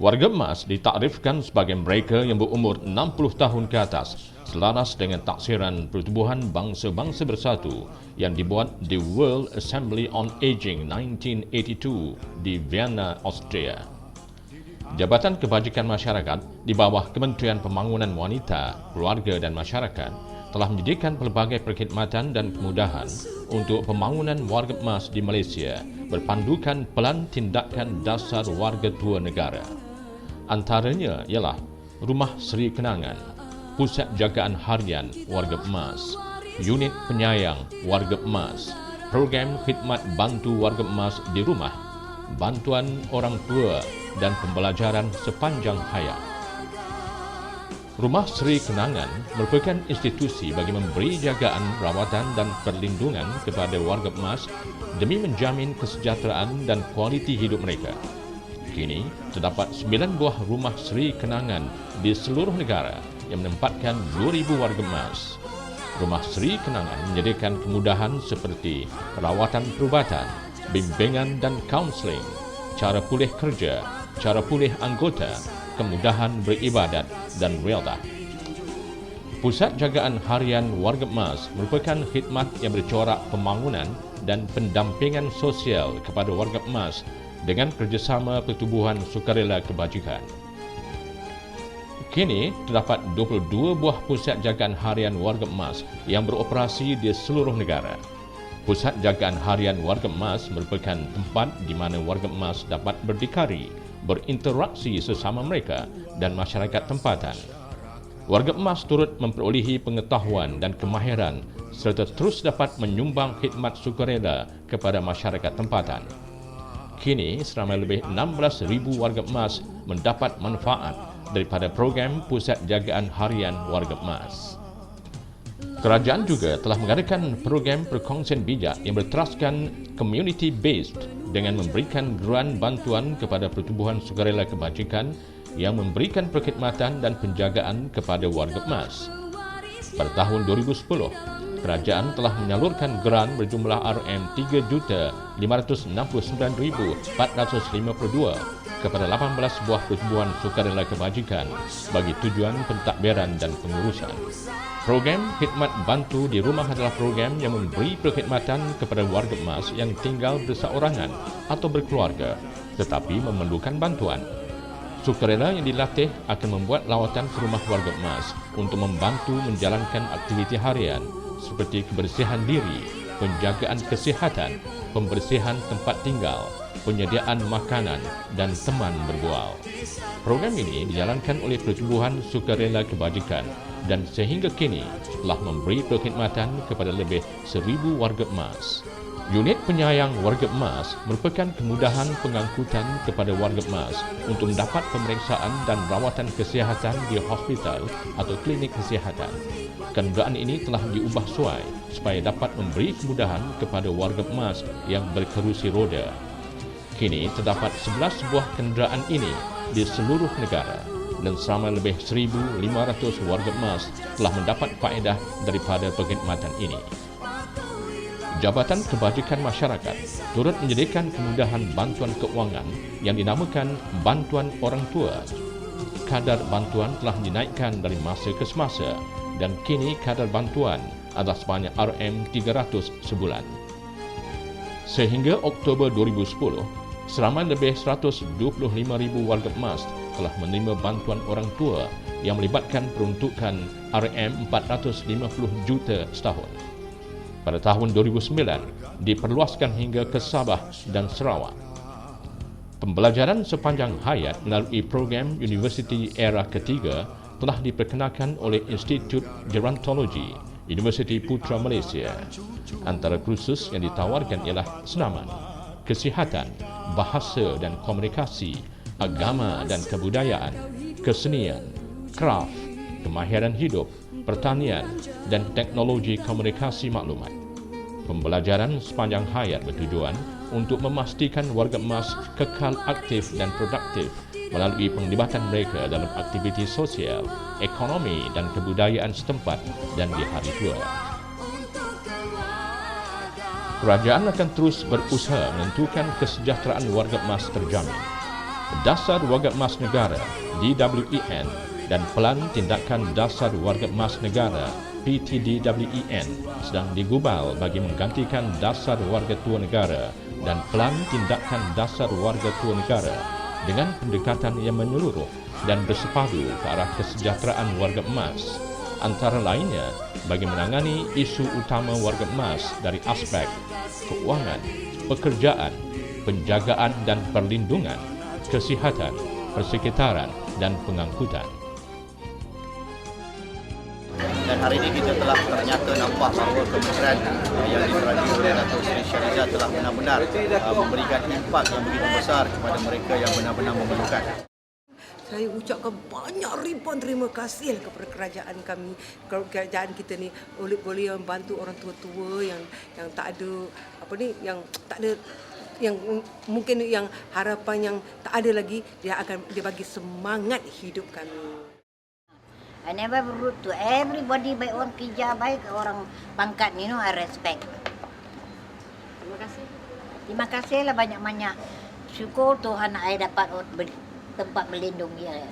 Warga emas ditakrifkan sebagai mereka yang berumur 60 tahun ke atas, selaras dengan taksiran Pertubuhan Bangsa-Bangsa Bersatu yang dibuat di World Assembly on Aging 1982 di Vienna, Austria. Jabatan Kebajikan Masyarakat di bawah Kementerian Pembangunan Wanita, Keluarga dan Masyarakat telah menyediakan pelbagai perkhidmatan dan kemudahan untuk pembangunan warga emas di Malaysia berpandukan Pelan Tindakan Dasar Warga Tua Negara. Antaranya ialah Rumah Seri Kenangan, Pusat Jagaan Harian Warga Emas, Unit Penyayang Warga Emas, Program Khidmat Bantu Warga Emas di Rumah, Bantuan Orang Tua dan Pembelajaran Sepanjang Hayat. Rumah Seri Kenangan merupakan institusi bagi memberi jagaan, rawatan dan perlindungan kepada warga emas demi menjamin kesejahteraan dan kualiti hidup mereka. Kini, terdapat 9 buah Rumah Seri Kenangan di seluruh negara yang menempatkan 2,000 warga emas. Rumah Seri Kenangan menyediakan kemudahan seperti rawatan perubatan, bimbingan dan kaunseling, cara pulih kerja, cara pulih anggota, kemudahan beribadat dan riadah. Pusat Jagaan Harian Warga Emas merupakan khidmat yang bercorak pembangunan dan pendampingan sosial kepada warga emas dengan kerjasama Pertubuhan Sukarela Kebajikan. Kini, terdapat 22 buah Pusat Jagaan Harian Warga Emas yang beroperasi di seluruh negara. Pusat Jagaan Harian Warga Emas merupakan tempat di mana warga emas dapat berdikari, berinteraksi sesama mereka dan masyarakat tempatan. Warga emas turut memperolehi pengetahuan dan kemahiran serta terus dapat menyumbang khidmat sukarela kepada masyarakat tempatan. Kini, seramai lebih 16,000 warga emas mendapat manfaat daripada program Pusat Jagaan Harian Warga Emas. Kerajaan juga telah mengadakan program perkongsian bijak yang berteraskan community-based dengan memberikan geran bantuan kepada Pertubuhan Sukarela Kebajikan yang memberikan perkhidmatan dan penjagaan kepada warga emas. Pada tahun 2010, kerajaan telah menyalurkan geran berjumlah RM3,569,452 kepada 18 buah Pertubuhan Sukarela Kebajikan bagi tujuan pentadbiran dan pengurusan. Program Khidmat Bantu di Rumah adalah program yang memberi perkhidmatan kepada warga emas yang tinggal berseorangan atau berkeluarga tetapi memerlukan bantuan. Sukarela yang dilatih akan membuat lawatan ke rumah warga emas untuk membantu menjalankan aktiviti harian seperti kebersihan diri, penjagaan kesihatan, pembersihan tempat tinggal, penyediaan makanan dan teman berbual. Program ini dijalankan oleh Pertubuhan Sukarela Kebajikan dan sehingga kini telah memberi perkhidmatan kepada lebih 1,000 warga emas. Unit Penyayang Warga Emas merupakan kemudahan pengangkutan kepada warga emas untuk mendapat pemeriksaan dan rawatan kesihatan di hospital atau klinik kesihatan. Kenderaan ini telah diubah suai supaya dapat memberi kemudahan kepada warga emas yang berkerusi roda. Kini terdapat 11 buah kenderaan ini di seluruh negara dan seramai lebih 1,500 warga emas telah mendapat faedah daripada perkhidmatan ini. Jabatan Kebajikan Masyarakat turut menyediakan kemudahan bantuan keuangan yang dinamakan Bantuan Orang Tua. Kadar bantuan telah dinaikkan dari masa ke semasa dan kini kadar bantuan adalah sebanyak RM300 sebulan. Sehingga Oktober 2010, seramai lebih 125,000 warga emas telah menerima bantuan orang tua yang melibatkan peruntukan RM450 juta setahun. Pada tahun 2009, diperluaskan hingga ke Sabah dan Sarawak. Pembelajaran sepanjang hayat melalui program Universiti Era Ketiga telah diperkenalkan oleh Institut Gerontologi, Universiti Putra Malaysia. Antara kursus yang ditawarkan ialah senaman, kesihatan, bahasa dan komunikasi, agama dan kebudayaan, kesenian, kraf, kemahiran hidup, pertanian dan teknologi komunikasi maklumat. Pembelajaran sepanjang hayat bertujuan untuk memastikan warga emas kekal aktif dan produktif melalui penglibatan mereka dalam aktiviti sosial, ekonomi dan kebudayaan setempat dan di hari tua. Kerajaan akan terus berusaha menentukan kesejahteraan warga emas terjamin. Dasar Warga Emas Negara (DWEN) dan Pelan Tindakan Dasar Warga Emas Negara (PTDWEN) sedang digubal bagi menggantikan Dasar Warga Tua Negara dan Pelan Tindakan Dasar Warga Tua Negara dengan pendekatan yang menyeluruh dan bersepadu ke arah kesejahteraan warga emas, antara lainnya bagi menangani isu utama warga emas dari aspek keuangan, pekerjaan, penjagaan dan perlindungan, kesihatan, persekitaran dan pengangkutan. Dan hari ini kita telah ternyata nampak bahawa kementerian yang diberani oleh Datuk Seri Shahriza telah benar-benar memberikan impak yang begitu besar kepada mereka yang benar-benar memerlukan. Saya ucapkan banyak ribuan terima kasih kepada kerajaan kami, kerajaan kita ni boleh membantu orang tua-tua yang tak ada yang mungkin yang harapan yang tak ada lagi, dia bagi semangat hidup kami. I never rude to everybody by orang kerja baik orang pangkat ni, I respect. Terima kasih. Terima kasih lah banyak-banyak. Syukur Tuhan I dapat tempat berlindung dia.